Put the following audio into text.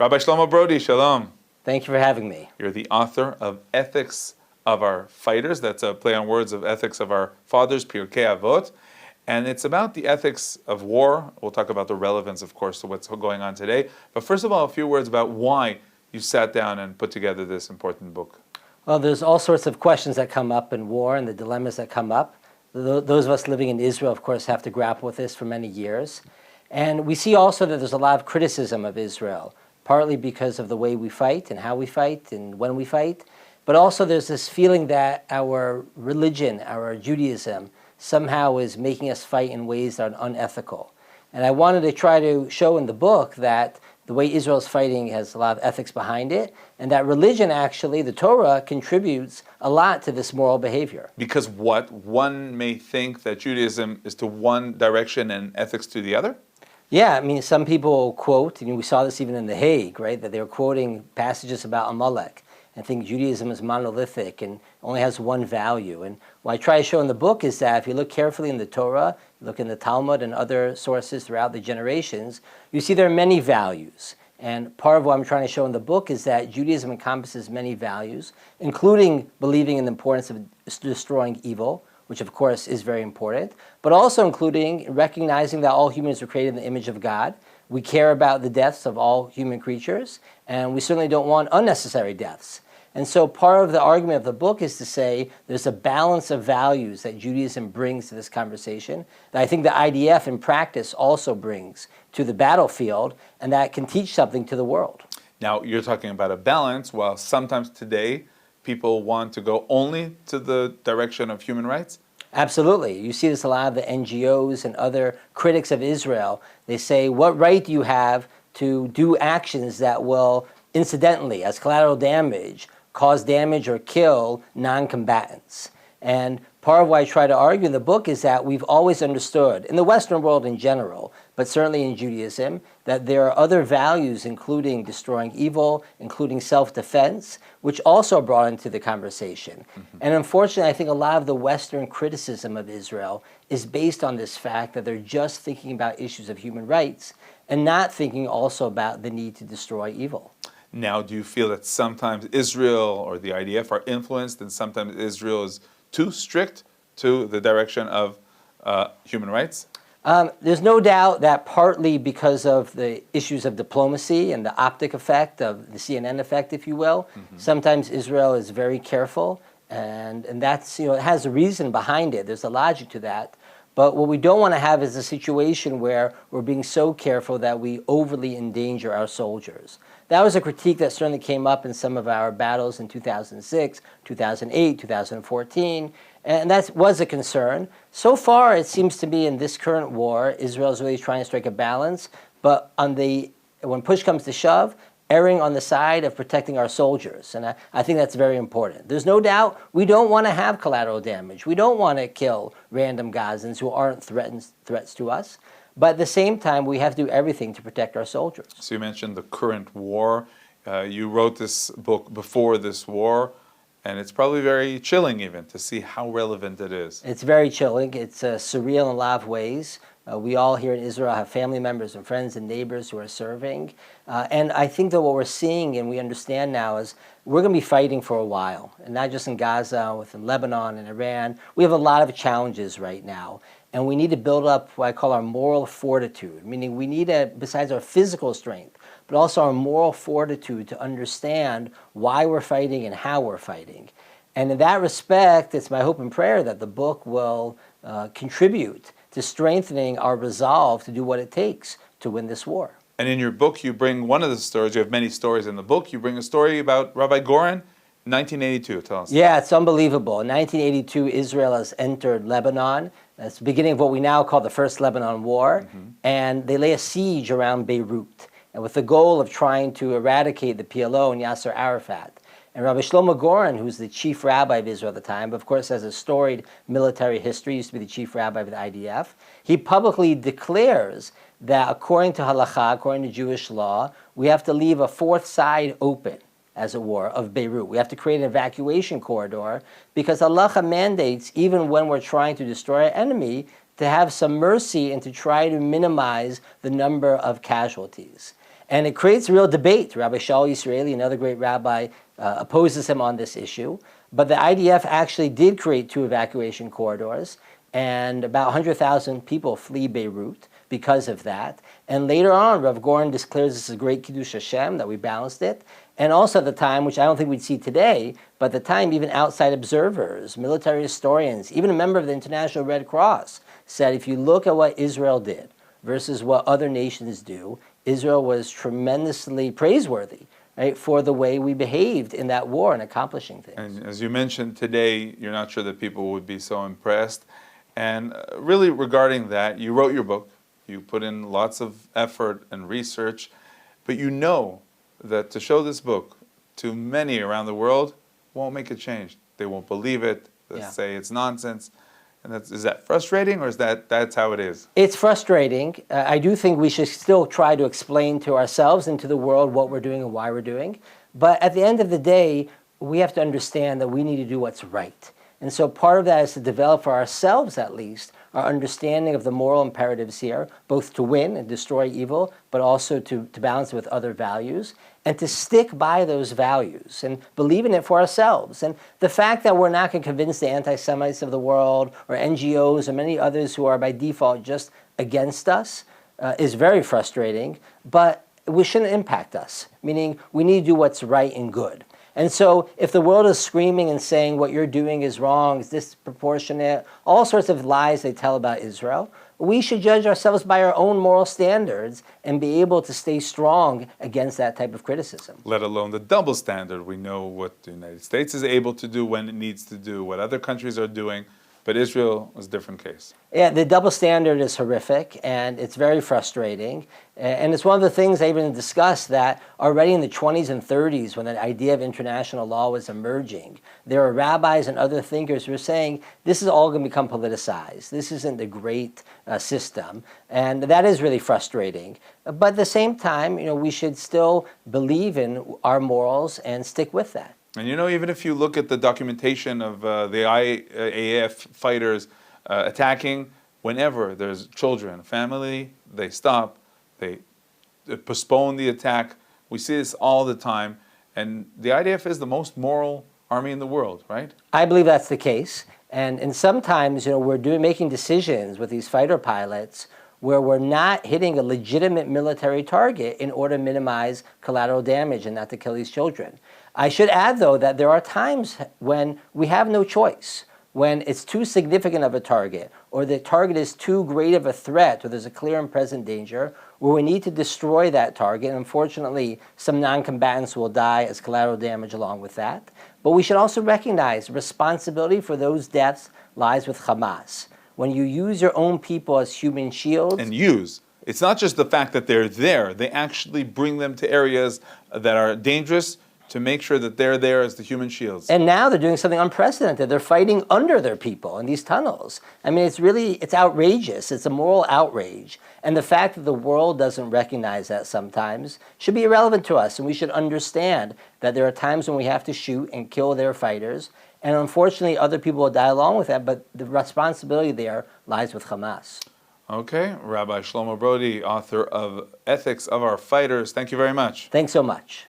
Rabbi Shlomo Brody, shalom. Thank you for having me. You're the author of Ethics of Our Fighters. That's a play on words of Ethics of Our Fathers, Pirkei Avot. And it's about the ethics of war. We'll talk about the relevance, of course, to what's going on today. But first of all, a few words about why you sat down and put together this important book. Well, there's all sorts of questions that come up in war and the dilemmas that come up. Those of us living in Israel, of course, have to grapple with this for many years. And we see also that there's a lot of criticism of Israel, partly because of the way we fight and how we fight and when we fight. But also there's this feeling that our religion, our Judaism, somehow is making us fight in ways that are unethical. And I wanted to try to show in the book that the way Israel's fighting has a lot of ethics behind it, and that religion actually, the Torah, contributes a lot to this moral behavior. Because what? One may think that Judaism is to one direction and ethics to the other? Yeah, I mean, some people quote, and we saw this even in The Hague, right, that they were quoting passages about Amalek and think Judaism is monolithic and only has one value. And what I try to show in the book is that if you look carefully in the Torah, look in the Talmud and other sources throughout the generations, you see there are many values. And part of what I'm trying to show in the book is that Judaism encompasses many values, including believing in the importance of destroying evil, which of course is very important, but also including recognizing that all humans were created in the image of God. We care about the deaths of all human creatures, and we certainly don't want unnecessary deaths. And so part of the argument of the book is to say there's a balance of values that Judaism brings to this conversation that I think the IDF in practice also brings to the battlefield, and that can teach something to the world. Now, you're talking about a balance, while sometimes today people want to go only to the direction of human rights? Absolutely. You see this a lot of the NGOs and other critics of Israel. They say, what right do you have to do actions that will incidentally, as collateral damage, cause damage or kill non-combatants? And part of what I try to argue in the book is that we've always understood, in the Western world in general, but certainly in Judaism, that there are other values, including destroying evil, including self-defense, which also are brought into the conversation. Mm-hmm. And unfortunately, I think a lot of the Western criticism of Israel is based on this fact that they're just thinking about issues of human rights and not thinking also about the need to destroy evil. Now, do you feel that sometimes Israel or the IDF are influenced and sometimes Israel is too strict to the direction of human rights? There's no doubt that partly because of the issues of diplomacy and the optic effect of the CNN effect, if you will, sometimes Israel is very careful, and that's, it has a reason behind it. There's a logic to that. But what we don't want to have is a situation where we're being so careful that we overly endanger our soldiers. That was a critique that certainly came up in some of our battles in 2006, 2008, 2014, and that was a concern. So far, it seems to me in this current war, Israel is really trying to strike a balance, but when push comes to shove, erring on the side of protecting our soldiers. And I think that's very important. There's no doubt we don't want to have collateral damage. We don't want to kill random Gazans who aren't threats to us. But at the same time, we have to do everything to protect our soldiers. So you mentioned the current war. You wrote this book before this war, and it's probably very chilling even to see how relevant it is. It's very chilling. It's surreal in a lot of ways. We all here in Israel have family members and friends and neighbors who are serving. And I think that what we're seeing and we understand now is we're going to be fighting for a while. And not just in Gaza, within Lebanon and Iran. We have a lot of challenges right now. And we need to build up what I call our moral fortitude, meaning we need, besides our physical strength, but also our moral fortitude to understand why we're fighting and how we're fighting. And in that respect, it's my hope and prayer that the book will contribute to strengthening our resolve to do what it takes to win this war. And in your book, you bring one of the stories, you have many stories in the book, you bring a story about Rabbi Goren, 1982. Tell us. Yeah, it's unbelievable. In 1982, Israel has entered Lebanon. It's the beginning of what we now call the First Lebanon War. And they lay a siege around Beirut, and with the goal of trying to eradicate the PLO and Yasser Arafat. And Rabbi Shlomo Goren, who's the chief rabbi of Israel at the time, but of course has a storied military history, used to be the chief rabbi of the IDF, he publicly declares that according to halakha, according to Jewish law, we have to leave a fourth side open, as it were, of Beirut. We have to create an evacuation corridor because halacha mandates, even when we're trying to destroy our enemy, to have some mercy and to try to minimize the number of casualties. And it creates a real debate. Rabbi Shaul Yisraeli, another great rabbi, opposes him on this issue. But the IDF actually did create 2 evacuation corridors, and about 100,000 people flee Beirut because of that. And later on, Rav Goren declares this is a great Kiddush Hashem, that we balanced it. And also at the time, which I don't think we'd see today, but at the time even outside observers, military historians, even a member of the International Red Cross said if you look at what Israel did versus what other nations do, Israel was tremendously praiseworthy, right, for the way we behaved in that war and accomplishing things. And as you mentioned today, you're not sure that people would be so impressed. And really regarding that, you wrote your book, you put in lots of effort and research, but you know that to show this book to many around the world won't make a change. They won't believe it, they'll say it's nonsense. And is that frustrating, or is that's how it is? It's frustrating. I do think we should still try to explain to ourselves and to the world what we're doing and why we're doing. But at the end of the day, we have to understand that we need to do what's right. And so part of that is to develop for ourselves, at least, our understanding of the moral imperatives here, both to win and destroy evil, but also to balance it with other values, and to stick by those values and believe in it for ourselves. And the fact that we're not going to convince the anti-Semites of the world or NGOs or many others who are by default just against us is very frustrating, but we shouldn't impact us, meaning we need to do what's right and good. And so if the world is screaming and saying what you're doing is wrong, it's disproportionate, all sorts of lies they tell about Israel, we should judge ourselves by our own moral standards and be able to stay strong against that type of criticism. Let alone the double standard. We know what the United States is able to do when it needs to do, what other countries are doing, but Israel is a different case. Yeah, the double standard is horrific, and it's very frustrating. And it's one of the things I even discussed that already in the 20s and 30s, when the idea of international law was emerging, there were rabbis and other thinkers who were saying, this is all going to become politicized. This isn't a great system. And that is really frustrating. But at the same time, we should still believe in our morals and stick with that. And even if you look at the documentation of the IAF fighters attacking, whenever there's children, family, they stop, they postpone the attack. We see this all the time. And the IDF is the most moral army in the world, right? I believe that's the case. And sometimes, we're making decisions with these fighter pilots where we're not hitting a legitimate military target in order to minimize collateral damage and not to kill these children. I should add, though, that there are times when we have no choice, when it's too significant of a target, or the target is too great of a threat, or there's a clear and present danger, where we need to destroy that target. And unfortunately, some non-combatants will die as collateral damage along with that. But we should also recognize responsibility for those deaths lies with Hamas. When you use your own people as human shields... And use. It's not just the fact that they're there. They actually bring them to areas that are dangerous to make sure that they're there as the human shields. And now they're doing something unprecedented. They're fighting under their people in these tunnels. I mean, it's outrageous. It's a moral outrage. And the fact that the world doesn't recognize that sometimes should be irrelevant to us. And we should understand that there are times when we have to shoot and kill their fighters. And unfortunately, other people will die along with that. But the responsibility there lies with Hamas. Okay. Rabbi Shlomo Brody, author of Ethics of Our Fighters. Thank you very much. Thanks so much.